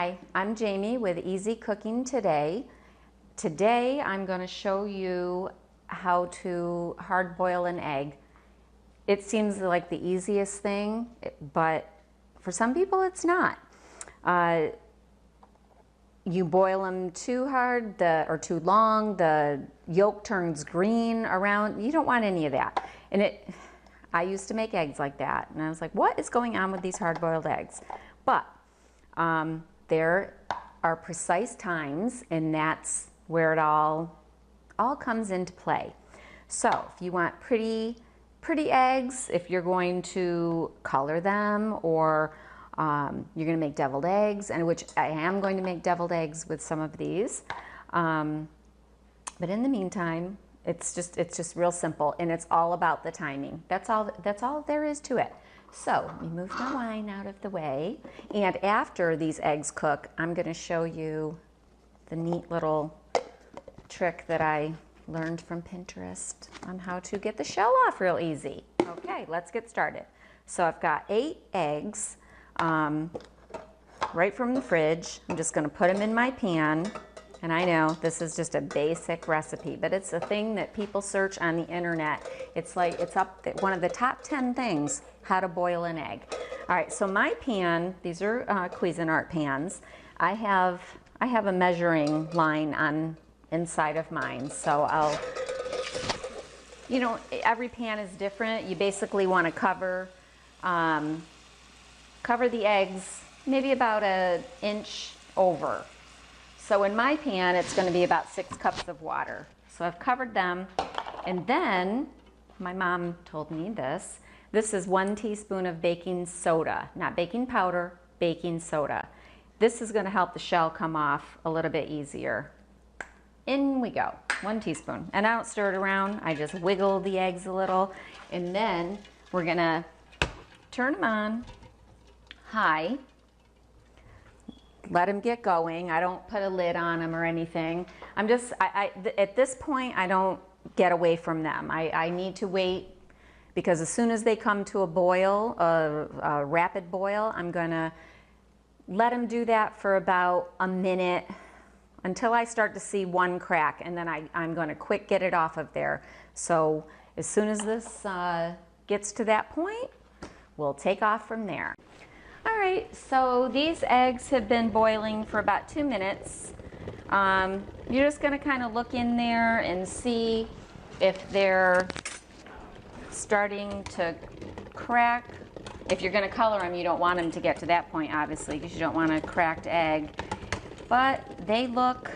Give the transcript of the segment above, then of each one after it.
Hi, I'm Jayme with Easy Cooking Today. Today I'm going to show you how to hard boil an egg. It seems like the easiest thing, but for some people it's not. You boil them too hard or too long, the yolk turns green around. You don't want any of that. And I used to make eggs like that, and I was like, what is going on with these hard-boiled eggs? But there are precise times, and that's where it all comes into play. So if you want pretty eggs, if you're going to color them, or you're going to make deviled eggs, and which I am going to make deviled eggs with some of these. But in the meantime, it's just real simple, and it's all about the timing. That's all there is to it. So let me move my wine out of the way. And after these eggs cook, I'm going to show you the neat little trick that I learned from Pinterest on how to get the shell off real easy. Okay, let's get started. So I've got 8 eggs right from the fridge. I'm just going to put them in my pan. And I know this is just a basic recipe, but it's a thing that people search on the internet. It's like it's one of the top 10 things, how to boil an egg. All right, so my pan, these are Cuisinart pans. I have a measuring line on inside of mine, so every pan is different. You basically want to cover the eggs maybe about an inch over. So in my pan, it's going to be about 6 cups of water. So I've covered them, and then my mom told me this. This is 1 teaspoon of baking soda, not baking powder, baking soda. This is going to help the shell come off a little bit easier. In we go, 1 teaspoon. And I don't stir it around, I just wiggle the eggs a little, and then we're going to turn them on high. Let them get going. I don't put a lid on them or anything. At this point, I don't get away from them. I need to wait, because as soon as they come to a boil, a rapid boil, I'm gonna let them do that for about a minute until I start to see one crack, and then I'm gonna quick get it off of there. So as soon as this gets to that point, we'll take off from there. All right, so these eggs have been boiling for about 2 minutes. You're just gonna kind of look in there and see if they're starting to crack. If you're gonna color them, you don't want them to get to that point, obviously, because you don't want a cracked egg. But they look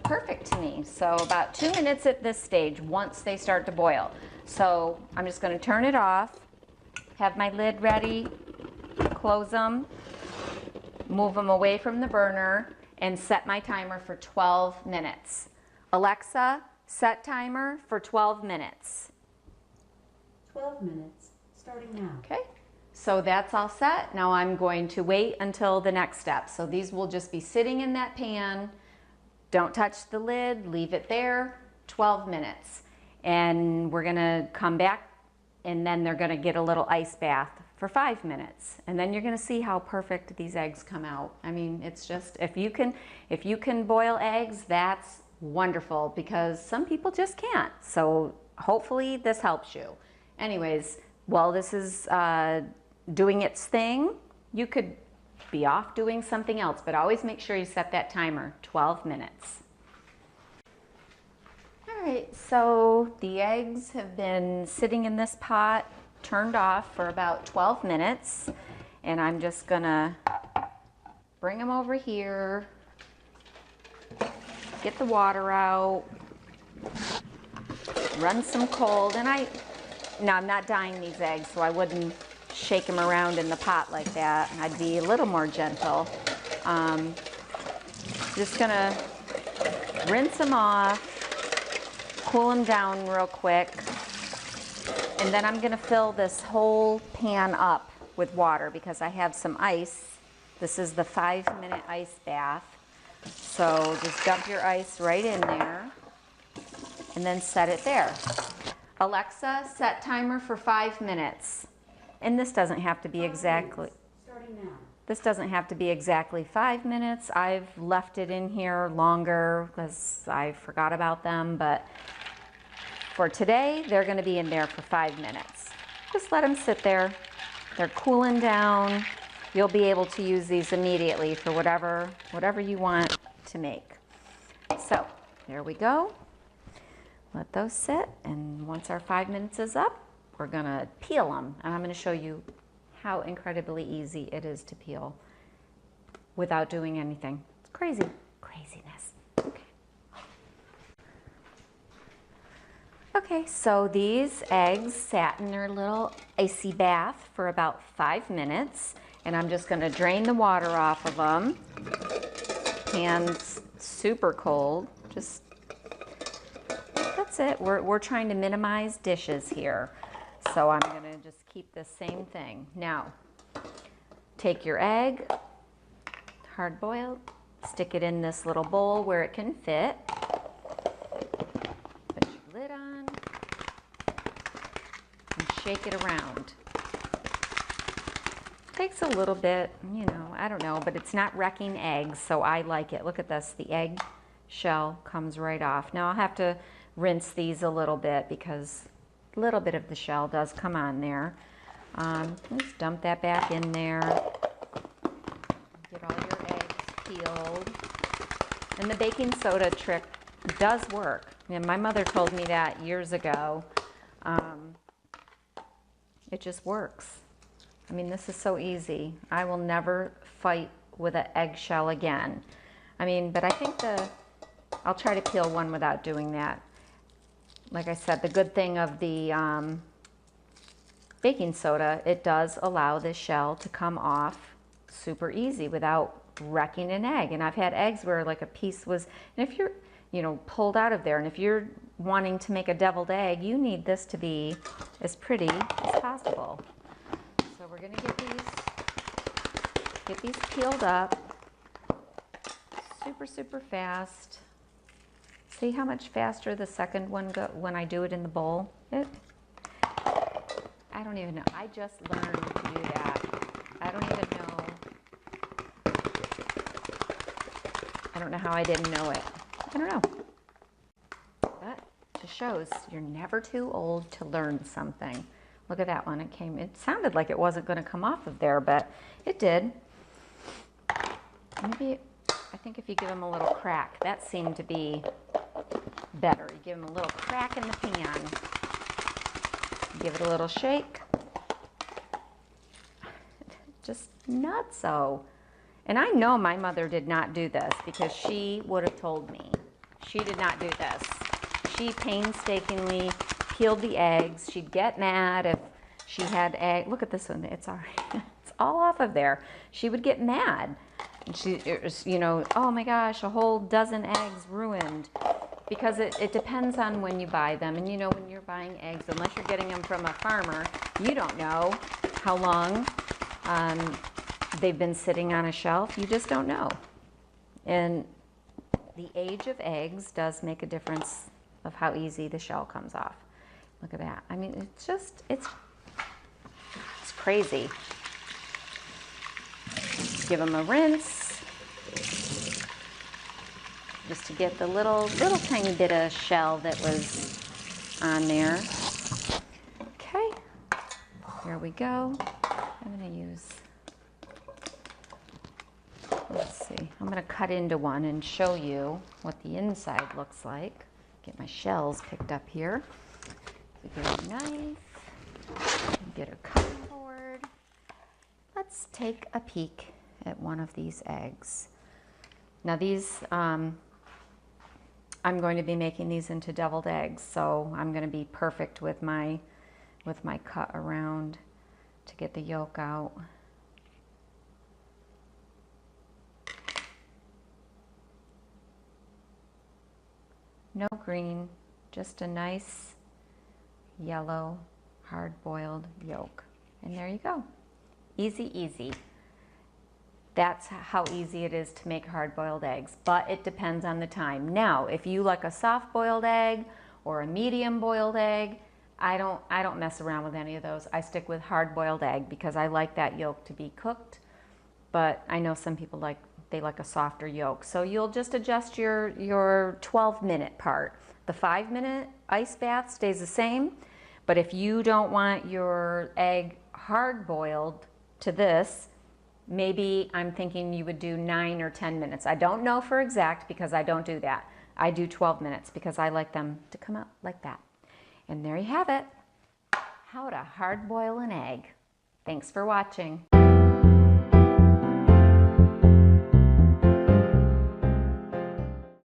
perfect to me. So about 2 minutes at this stage, once they start to boil. So I'm just gonna turn it off, have my lid ready, close them, move them away from the burner, and set my timer for 12 minutes. Alexa, set timer for 12 minutes. 12 minutes, starting now. Okay, so that's all set. Now I'm going to wait until the next step. So these will just be sitting in that pan. Don't touch the lid, leave it there, 12 minutes. And we're gonna come back, and then they're gonna get a little ice bath for 5 minutes, and then you're going to see how perfect these eggs come out. I mean, it's just, if you can boil eggs, that's wonderful, because some people just can't. So hopefully this helps you. Anyways, while this is doing its thing, you could be off doing something else, but always make sure you set that timer, 12 minutes. All right, so the eggs have been sitting in this pot, turned off for about 12 minutes, and I'm just gonna bring them over here, get the water out, run some cold, and now I'm not dyeing these eggs, so I wouldn't shake them around in the pot like that. I'd be a little more gentle. Just gonna rinse them off, cool them down real quick. And then I'm gonna fill this whole pan up with water, because I have some ice. This is the 5-minute ice bath. So just dump your ice right in there, and then set it there. Alexa, set timer for 5 minutes. And this doesn't have to be exactly. Starting now. This doesn't have to be exactly 5 minutes. I've left it in here longer because I forgot about them, but for today, they're gonna be in there for 5 minutes. Just let them sit there. They're cooling down. You'll be able to use these immediately for whatever you want to make. So there we go. Let those sit, and once our 5 minutes is up, we're gonna peel them. And I'm gonna show you how incredibly easy it is to peel without doing anything. It's crazy, craziness. Okay, so these eggs sat in their little icy bath for about 5 minutes, and I'm just gonna drain the water off of them. Pan's super cold, that's it. We're trying to minimize dishes here. So I'm gonna just keep the same thing. Now, take your egg, hard boiled, stick it in this little bowl where it can fit. Put your lid on and shake it around. Takes a little bit, you know, I don't know, but it's not wrecking eggs, so I like it. Look at this, the egg shell comes right off. Now I'll have to rinse these a little bit because a little bit of the shell does come on there. Just dump that back in there. Get all your eggs peeled. And the baking soda trick does work. And my mother told me that years ago. It just works. I mean, this is so easy. I will never fight with an eggshell again. I mean, but I think I'll try to peel one without doing that. Like I said, the good thing of the baking soda, it does allow the shell to come off super easy without wrecking an egg. And I've had eggs where like a piece was, and if you're, you know, pulled out of there, and if you're wanting to make a deviled egg, you need this to be as pretty as possible. So we're gonna get these peeled up super, super fast. See how much faster the second one goes when I do it in the bowl? I don't even know. I just learned to do that. I don't even know. I don't know how I didn't know it. I don't know. That just shows you're never too old to learn something. Look at that one. It sounded like it wasn't going to come off of there, but it did. Maybe, I think if you give them a little crack, that seemed to be better. You give them a little crack in the pan. Give it a little shake. Just nutso. And I know my mother did not do this because she would have told me. She did not do this. She painstakingly peeled the eggs. She'd get mad if she had egg. Look at this one. It's all right. It's all off of there. She would get mad. And it was, you know, oh my gosh, a whole dozen eggs ruined. Because it depends on when you buy them. And you know, when you're buying eggs, unless you're getting them from a farmer, you don't know how long they've been sitting on a shelf. You just don't know. And the age of eggs does make a difference of how easy the shell comes off. Look at that. I mean, it's just, it's crazy. Give them a rinse. Just to get the little tiny bit of shell that was on there. Okay, here we go. I'm gonna use, let's see, I'm gonna cut into one and show you what the inside looks like. Get my shells picked up here. So get a knife, get a cutting board. Let's take a peek at one of these eggs. Now these, I'm going to be making these into deviled eggs, so I'm going to be perfect with my cut around to get the yolk out. No green, just a nice yellow hard-boiled yolk. And there you go. Easy, easy. That's how easy it is to make hard-boiled eggs, but it depends on the time. Now, if you like a soft-boiled egg or a medium-boiled egg, I don't mess around with any of those. I stick with hard-boiled egg because I like that yolk to be cooked but I know some people like a softer yolk. So you'll just adjust your 12-minute part. The 5-minute ice bath stays the same, but if you don't want your egg hard boiled to this, maybe I'm thinking you would do 9 or 10 minutes. I don't know for exact because I don't do that. I do 12 minutes because I like them to come out like that. And there you have it. How to hard boil an egg. Thanks for watching.